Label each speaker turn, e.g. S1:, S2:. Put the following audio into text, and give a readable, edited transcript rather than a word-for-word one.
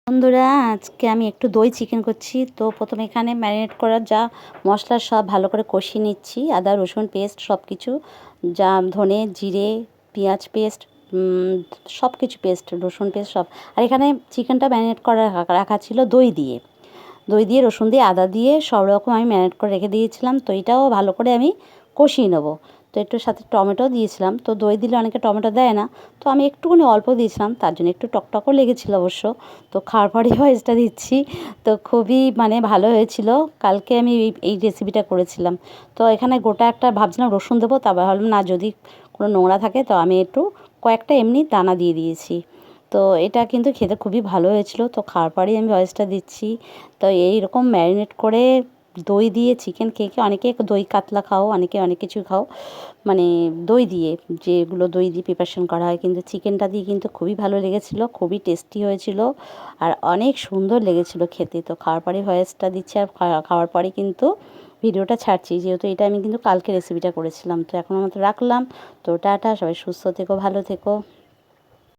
S1: বন্ধুরা, আজকে আমি একটু দই চিকেন করছি। তো প্রথমে এখানে ম্যারিনেট করার যা মশলা সব ভালো করে কষিয়ে নিচ্ছি। আদা রসুন পেস্ট সব কিছু, যা ধনে জিরে পেঁয়াজ পেস্ট, সব কিছু পেস্ট, রসুন পেস্ট সব। আর এখানে চিকেনটা ম্যারিনেট করা রাখা ছিল দই দিয়ে রসুন দিয়ে আদা দিয়ে সব রকম আমি ম্যারিনেট করে রেখে দিয়েছিলাম। তো এটাও ভালো করে আমি কষিয়ে নেবো। তো একটু সাথে টমেটো দিয়েছিলাম। তো দই দিলে অনেকে টমেটো দেয় না, তো আমি একটুখানি অল্প দিয়েছিলাম, তার জন্য একটু টকটকও লেগেছিলো অবশ্য। তো খাওয়ার পরেই ভয়েসটা দিচ্ছি। তো খুবই ভালো হয়েছিল। কালকে আমি এই রেসিপিটা করেছিলাম। তো এখানে গোটা একটা ভাবছিলাম রসুন দেবো, তারপর ভাবলাম না, যদি কোনো নোংরা থাকে তো আমি একটু কয়েকটা এমনি দানা দিয়ে দিয়েছি। তো এটা কিন্তু খেতে খুবই ভালো হয়েছিল। তো খাওয়ার পরেই আমি ভয়েসটা দিচ্ছি। তো এইরকম ম্যারিনেট করে দই দিয়ে চিকেন খেয়ে অনেকে দই কাতলা খাও, অনেকে অনেক কিছু খাও, মানে দই দিয়ে, যেগুলো দই দিয়ে প্রিপারেশন করা হয়, কিন্তু চিকেনটা দিয়ে কিন্তু খুবই ভালো লেগেছিলো, খুবই টেস্টি হয়েছিল আর অনেক সুন্দর লেগেছিলো খেতে। তো খাওয়ার পরে ভয়েসটা দিচ্ছি আর খাওয়ার পরে কিন্তু ভিডিওটা ছাড়ছি, যেহেতু এটা আমি কিন্তু কালকে রেসিপিটা করেছিলাম। তো এখন মতো রাখলাম। তো টাটা, সবাই সুস্থ থেকো, ভালো থেকো।